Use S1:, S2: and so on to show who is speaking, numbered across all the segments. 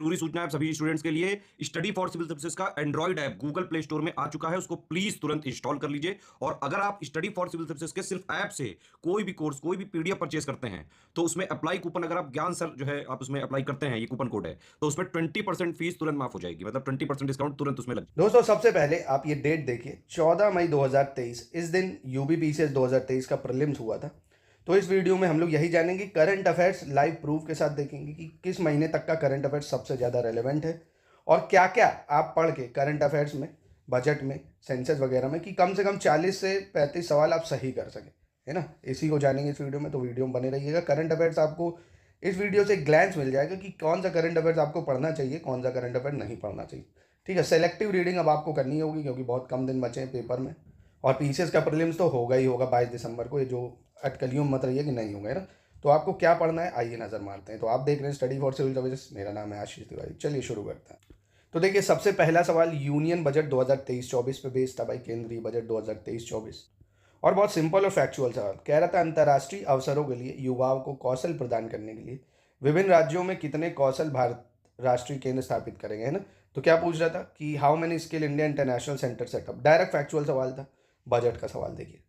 S1: जरूरी सूचना है आप सभी स्टूडेंट्स के लिए। स्टडी फॉर सिविल सर्विसेज का Android app Google play store में आ चुका है, उसको प्लीज तुरंत इंस्टॉल कर लीजिए। और अगर आप स्टडी फॉर सिविल सर्विसेज के सिर्फ ऐप से कोई भी कोर्स, कोई भी पीडीएफ परचेज करते हैं, तो उसमें अप्लाई कूपन, अगर आप ज्ञान सर जो है आप उसमें अप्लाई करते हैं, ये कूपन कोड है, तो उसमें 20% फीस तुरंत माफ हो जाएगी, मतलब 20% डिस्काउंट तुरंत उसमें लग।
S2: दोस्तों सबसे पहले आप ये डेट देखिए, 14 मई 2023, इस दिन यूबीपीसीएस 2023 का प्रीलिम्स हुआ था। तो इस वीडियो में हम लोग यही जानेंगे, करंट अफेयर्स लाइव प्रूफ के साथ देखेंगे कि किस महीने तक का करंट अफेयर्स सबसे ज़्यादा रेलेवेंट है और क्या क्या आप पढ़ के करंट अफेयर्स में, बजट में, सेंसस वगैरह में कि कम से कम 40 से 35 सवाल आप सही कर सकें, है ना। इसी को जानेंगे इस वीडियो में, तो वीडियो में बने रहिएगा। करंट अफेयर्स आपको इस वीडियो से एक ग्लैंस मिल जाएगा कि कौन सा करंट अफेयर्स आपको पढ़ना चाहिए, कौन सा करंट अफेयर नहीं पढ़ना चाहिए। ठीक है, सेलेक्टिव रीडिंग अब आपको करनी होगी क्योंकि बहुत कम दिन बचे हैं पेपर में, और पीसीएस का प्रीलिम्स तो होगा ही होगा 22 दिसंबर को, ये जो अटकलियों मत रही है कि नहीं होगा, है ना। तो आपको क्या पढ़ना है, आइए नज़र मारते हैं। तो आप देख रहे हैं स्टडी फॉर सिविल सर्विसेज, मेरा नाम है आशीष तिवारी। चलिए शुरू करते हैं। तो देखिए, सबसे पहला सवाल यूनियन बजट 2023-24 पे बेस्ड था भाई, केंद्रीय बजट 2023-24। और बहुत सिंपल और फैक्चुअल सवाल कह रहा था, अंतर्राष्ट्रीय अवसरों के लिए युवाओं को कौशल प्रदान करने के लिए विभिन्न राज्यों में कितने कौशल भारत राष्ट्रीय केंद्र स्थापित करेंगे, है ना। तो क्या पूछ रहा था कि how many skill India international centre setup, direct factual सवाल था। बजट का सवाल देखिए,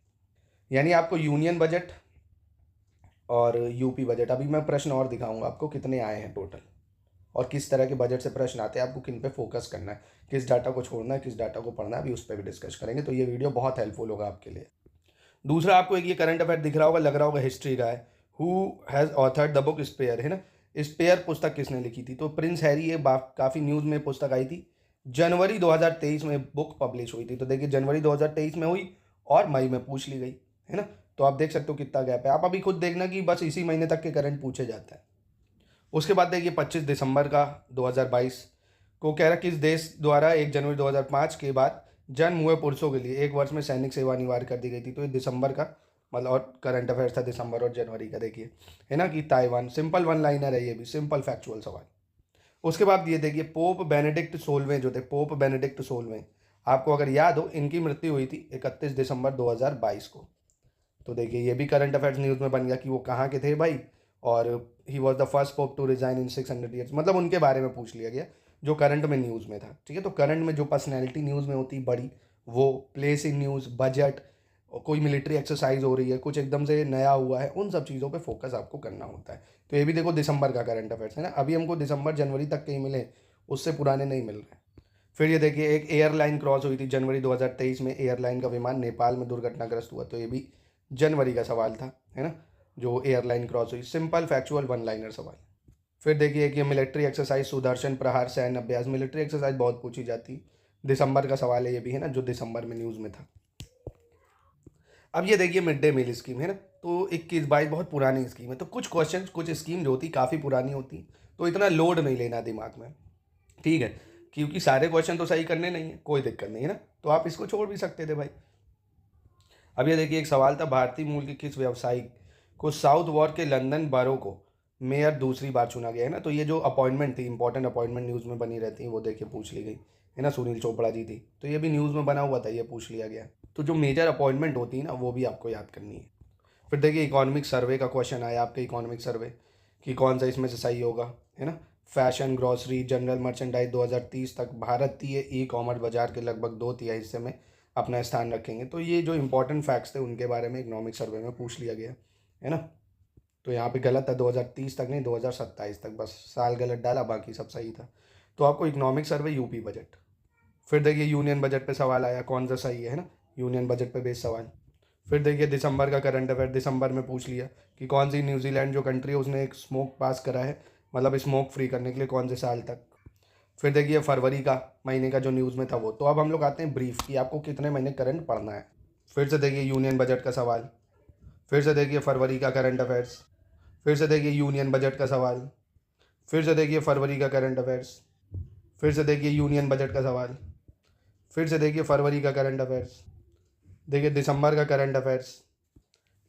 S2: यानी आपको यूनियन बजट और यूपी बजट, अभी मैं प्रश्न और दिखाऊंगा आपको कितने आए हैं टोटल और किस तरह के बजट से प्रश्न आते हैं, आपको किन पे फोकस करना है, किस डाटा को छोड़ना है, किस डाटा को पढ़ना है, अभी उस पर भी डिस्कस करेंगे। तो ये वीडियो बहुत हेल्पफुल होगा आपके लिए। दूसरा, आपको एक ये करंट अफेयर दिख रहा होगा, लग रहा होगा हिस्ट्री का है। Who has authored the book Spare, है ना। स्पेयर पुस्तक किसने लिखी थी, तो प्रिंस हैरी। ये काफ़ी न्यूज़ में पुस्तक आई थी, जनवरी 2023 में बुक पब्लिश हुई थी। तो देखिए, जनवरी 2023 में हुई और मई में पूछ ली गई, है ना। तो आप देख सकते हो कितना गैप है। आप अभी खुद देखना कि बस इसी महीने तक के करंट पूछे जाते हैं। उसके बाद देखिए 25 दिसंबर का 2022 को कह रहा, किस देश द्वारा 1 जनवरी 2005 के बाद जन्म हुए पुरुषों के लिए 1 वर्ष में सैनिक सेवा अनिवार्य कर दी गई थी। तो ये दिसंबर का मतलब और करंट अफेयर्स था दिसंबर और जनवरी का, देखिए, है ना, कि ताइवान। सिंपल वन लाइनर है ये भी, सिंपल फैक्चुअल सवाल। उसके बाद ये देखिए, पोप बेनेडिक्ट 16वें जो थे, पोप बेनेडिक्ट 16वें, आपको अगर याद हो, इनकी मृत्यु हुई थी 31 दिसंबर 2022 को। तो देखिए, ये भी करंट अफेयर्स न्यूज़ में बन गया कि वो कहाँ के थे भाई, और he was the first pope to resign in 600 years, मतलब उनके बारे में पूछ लिया गया जो करंट में न्यूज़ में था। ठीक है, तो करंट में जो पर्सनैलिटी न्यूज़ में होती बड़ी, वो प्लेस इन न्यूज़, बजट, कोई मिलिट्री एक्सरसाइज हो रही है, कुछ एकदम से नया हुआ है, उन सब चीज़ों पे फोकस आपको करना होता है। तो ये भी देखो दिसंबर का करंट अफेयर्स है ना, अभी हमको दिसंबर जनवरी तक के ही मिले, उससे पुराने नहीं मिल रहे। फिर ये देखिए, एक एयरलाइन क्रॉस हुई थी जनवरी 2023 में, एयरलाइन का विमान नेपाल में दुर्घटनाग्रस्त हुआ। तो ये भी जनवरी का सवाल था, है ना, जो एयरलाइन क्रॉस हुई। सिंपल फैक्चुअल वन लाइनर सवाल। फिर देखिए कि मिलिट्री एक्सरसाइज सुदर्शन प्रहार सैन्य अभ्यास, मिलिट्री एक्सरसाइज बहुत पूछी जाती, दिसंबर का सवाल है ये भी, है ना, जो दिसंबर में न्यूज़ में था। अब ये देखिए मिड डे मील स्कीम, है ना, तो 21-22 बहुत पुरानी स्कीम है। तो कुछ क्वेश्चन, कुछ स्कीम जो होती काफ़ी पुरानी होती, तो इतना लोड नहीं लेना दिमाग में, ठीक है, क्योंकि सारे क्वेश्चन तो सही करने नहीं है, कोई दिक्कत नहीं है ना, तो आप इसको छोड़ भी सकते थे भाई। अब ये देखिए, एक सवाल था, भारतीय मूल के किस व्यवसायी को साउथ वॉर्क के लंदन बरो को मेयर दूसरी बार चुना गया, है ना। तो ये जो अपॉइंटमेंट थी, इंपॉर्टेंट अपॉइंटमेंट न्यूज़ में बनी रहती है, वो देखिए पूछ ली गई, है ना, सुनील चोपड़ा जी थी। तो ये भी न्यूज़ में बना हुआ था, ये पूछ लिया गया। तो जो मेजर अपॉइंटमेंट होती है ना, वो भी आपको याद करनी है। फिर देखिए, इकोनॉमिक सर्वे का क्वेश्चन आया आपके, इकोनॉमिक सर्वे कि कौन सा इसमें से सही होगा, है ना। फैशन, ग्रॉसरी, जनरल मर्चेंडाइज 2030 तक भारतीय ई कॉमर्स बाजार के लगभग 2/3 हिस्से में अपना स्थान रखेंगे। तो ये जो इंपॉर्टेंट फैक्ट्स थे उनके बारे में इकोनॉमिक सर्वे में पूछ लिया गया, है ना। तो यहाँ पे गलत है, 2030 तक नहीं, 2027 तक, बस साल गलत डाला, बाकी सब सही था। तो आपको इकोनॉमिक सर्वे, यूपी बजट। फिर देखिए, यूनियन बजट पे सवाल आया, कौन सा सही है ना, यूनियन बजट पे बेस्ड सवाल। फिर देखिए, दिसंबर का करंट अफेयर, दिसंबर में पूछ लिया कि कौन सी न्यूजीलैंड जो कंट्री है उसने एक स्मोक पास करा है, मतलब स्मोक फ्री करने के लिए, कौन से साल तक। फिर देखिए, फरवरी का महीने का जो न्यूज़ में था वो। तो अब हम लोग आते हैं ब्रीफ कि आपको कितने महीने करंट पढ़ना है। फिर से देखिए यूनियन बजट का सवाल, फिर से देखिए फरवरी का करंट अफेयर्स, फिर से देखिए यूनियन बजट का सवाल, फिर से देखिए फरवरी का करंट अफेयर्स, फिर से देखिए यूनियन बजट का सवाल, फिर से देखिए फरवरी का करंट अफेयर्स, देखिए दिसंबर का करंट अफेयर्स,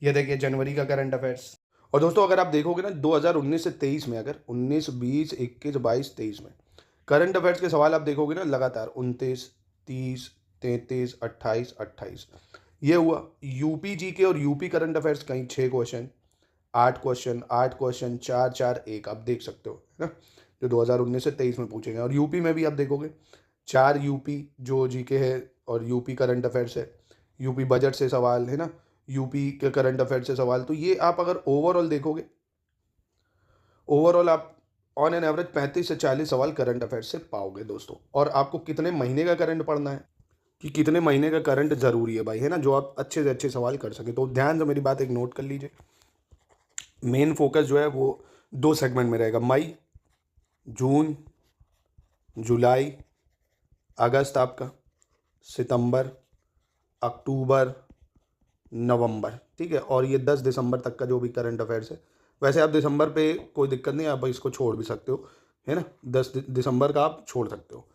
S2: ये देखिए जनवरी का करंट अफेयर्स। और दोस्तों, अगर आप देखोगे ना 2019 से 23 में, अगर 19, 20, 21, 22, 23 में करंट अफेयर्स के सवाल आप देखोगे ना लगातार, 29, 30, 33, 28, 28, ये हुआ। यूपी जी के और यूपी करंट अफेयर्स कहीं 6 क्वेश्चन, 8 क्वेश्चन, 8 क्वेश्चन, 4, 4, 1, आप देख सकते हो, है ना। जो 2019 से 23 में पूछे गए। और यूपी में भी आप देखोगे 4 यूपी जो जीके है और यूपी करंट अफेयर्स है, यूपी बजट से सवाल है ना, यूपी के करंट अफेयर से सवाल। तो ये आप अगर ओवरऑल देखोगे, ओवरऑल आप ऑन एन एवरेज 35 से 40 सवाल करंट अफेयर्स से पाओगे दोस्तों। और आपको कितने महीने का करंट पढ़ना है कि कितने महीने का करंट जरूरी है भाई, है ना, जो आप अच्छे से अच्छे सवाल कर सके। तो ध्यान से मेरी बात एक नोट कर लीजिए। मेन फोकस जो है वो 2 सेगमेंट में रहेगा, मई, जून, जुलाई, अगस्त आपका, सितंबर, अक्टूबर, नवंबर, ठीक है। और ये 10 दिसंबर तक का जो भी करंट अफेयर्स है। वैसे आप दिसंबर पे कोई दिक्कत नहीं, आप इसको छोड़ भी सकते हो, है ना, 10 दिसंबर का आप छोड़ सकते हो।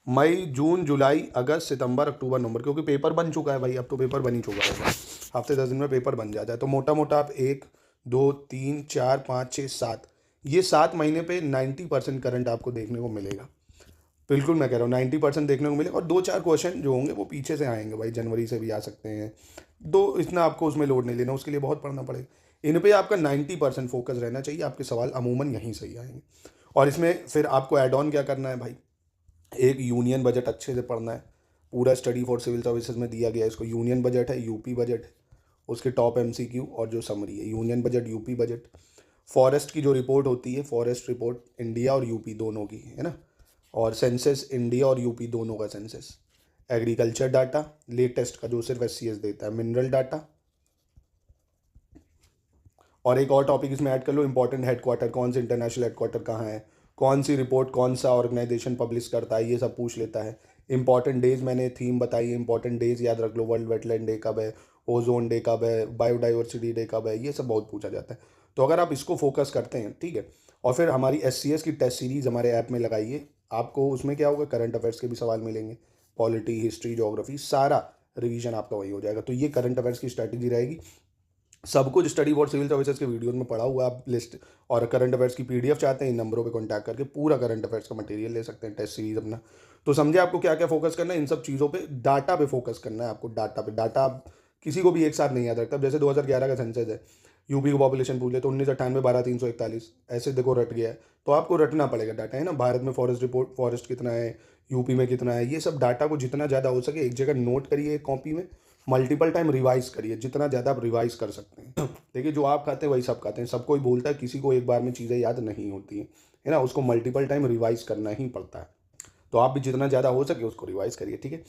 S2: मई, जून, जुलाई, अगस्त, सितंबर, अक्टूबर, नवंबर, क्योंकि पेपर बन चुका है भाई, अब तो पेपर बन ही चुका है, हफ्ते 10 दिन में पेपर बन जाता है। तो मोटा मोटा आप 1 2 3 4 5 6 7, ये 7 महीने पे 90% करंट आपको देखने को मिलेगा। बिल्कुल मैं कह रहा हूँ 90% देखने को मिलेगा। और 2-4 क्वेश्चन जो होंगे वो पीछे से आएंगे भाई, जनवरी से भी आ सकते हैं। तो इतना आपको उसमें लोड नहीं लेना, उसके लिए बहुत पढ़ना पड़ेगा। इन पे आपका 90% फोकस रहना चाहिए, आपके सवाल अमूमन यहीं से ही आएंगे। और इसमें फिर आपको ऐड ऑन क्या करना है भाई, एक यूनियन बजट अच्छे से पढ़ना है। पूरा स्टडी फॉर सिविल सर्विसेज में दिया गया है इसको। यूनियन बजट है, यूपी बजट है, उसके टॉप एमसीक्यू और जो समरी है, union budget, UP budget. Forest की जो रिपोर्ट होती है, फॉरेस्ट रिपोर्ट इंडिया और यूपी दोनों की, है ना। और सेंसस इंडिया और यूपी दोनों का सेंसस। एग्रीकल्चर डाटा लेटेस्ट का जो सिर्फ एससीएस देता है, मिनरल डाटा। और एक और टॉपिक इसमें ऐड कर लो, इंपॉर्टेंट हेडक्वार्टर, कौन से इंटरनेशनल हेडक्वार्टर कहाँ है, कौन सी रिपोर्ट कौन सा ऑर्गेनाइजेशन पब्लिश करता है, ये सब पूछ लेता है। इंपॉर्टेंट डेज मैंने थीम बताई है, इंपॉर्टेंट डेज याद रख लो, वर्ल्ड वेटलैंड डे कब है, ओजोन डे कब है, बायोडाइवर्सिटी डे कब है, ये सब बहुत पूछा जाता है। तो अगर आप इसको फोकस करते हैं, ठीक है। और फिर हमारी एससीएस की टेस्ट सीरीज़ हमारे ऐप में लगाइए, आपको उसमें क्या होगा, करंट अफेयर्स के भी सवाल मिलेंगे, पॉलिटी, हिस्ट्री, ज्योग्राफी, सारा रिवीजन आपका वही हो जाएगा। तो ये करंट अफेयर्स की स्ट्रैटेजी रहेगी। सब कुछ स्टडी फॉर सिविल सर्विसेज के वीडियो में पढ़ा हुआ है, आप लिस्ट। और करंट अफेयर्स की पीडीएफ चाहते हैं, इन नंबरों पे कांटेक्ट करके पूरा करंट अफेयर्स का मटेरियल ले सकते हैं, टेस्ट सीरीज अपना। तो समझे आपको क्या क्या फोकस करना है, इन सब चीज़ों पे, डाटा पे फोकस करना है आपको। डाटा पे, डाटा आप किसी को भी एक साथ नहीं याद रखता। अब जैसे 2011 का सेंसस है, यूपी की पॉपुलेशन पूछ ले तो 1998 12,341, ऐसे देखो रट गया है। तो आपको रटना पड़ेगा डाटा, है ना। भारत में फॉरेस्ट रिपोर्ट, फॉरेस्ट कितना है, यूपी में कितना है, ये सब डाटा को जितना ज़्यादा हो सके एक जगह नोट करिए, एक कॉपी में, मल्टीपल टाइम रिवाइज करिए, जितना ज़्यादा आप रिवाइज कर सकते हैं। देखिए जो आप खाते हैं वही सब खाते हैं, सबको ही बोलता है, किसी को एक बार में चीज़ें याद नहीं होती हैं, है ना, उसको मल्टीपल टाइम रिवाइज करना ही पड़ता है। तो आप भी जितना ज़्यादा हो सके उसको रिवाइज करिए, ठीक है।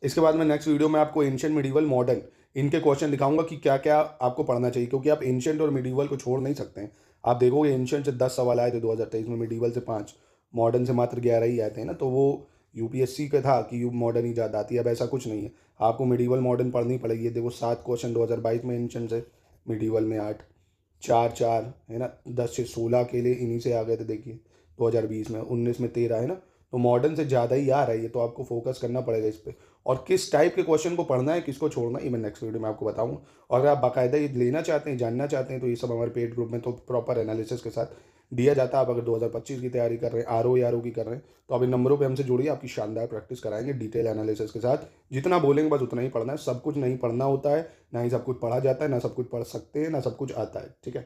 S2: इसके बाद में नेक्स्ट वीडियो में आपको एंशिएंट, मिडीवल, मॉडर्न, इनके क्वेश्चन दिखाऊंगा कि क्या क्या आपको पढ़ना चाहिए, क्योंकि आप एंशिएंट और मिडीवल को छोड़ नहीं सकते हैं। आप देखोगे एंशिएंट से 10 सवाल आए थे 2023 में, मिडीवल से 5, मॉडर्न से मात्र 11 ही आए थे ना। तो वो यूपीएससी का था कि मॉडर्न ही ज़्यादा आती है, अब ऐसा कुछ नहीं है, आपको मिडीवल मॉडर्न पढ़नी पड़ेगी। देखो 7 क्वेश्चन 2022 में एंशिएंट से, मिडीवल में 8, 4 है ना, 10 से 16 के लिए इन्हीं से आ गए थे। देखिए 2020 में, 19 में 13, है ना। तो मॉडर्न से ज़्यादा ही आ रही है, तो आपको फोकस करना पड़ेगा इस पर। और किस टाइप के क्वेश्चन को पढ़ना है, किसको छोड़ना है, ये मैं नेक्स्ट वीडियो में आपको बताऊंगा। और अगर आप बाकायदा ये लेना चाहते हैं, जानना चाहते हैं, तो ये सब हमारे पेड ग्रुप में तो प्रॉपर एनालिसिस के साथ दिया जाता है। आप अगर 2025 की तैयारी कर रहे हैं, आरओ की कर रहे हैं, तो आप इन नंबरों पे हमसे जुड़िए, आपकी शानदार प्रैक्टिस कराएंगे डिटेल एनालिसिस के साथ। जितना बोलेंगे बस उतना ही पढ़ना है, सब कुछ नहीं पढ़ना होता है, ना ही सब कुछ पढ़ा जाता है, ना सब कुछ पढ़ सकते हैं, ना सब कुछ आता है, ठीक है।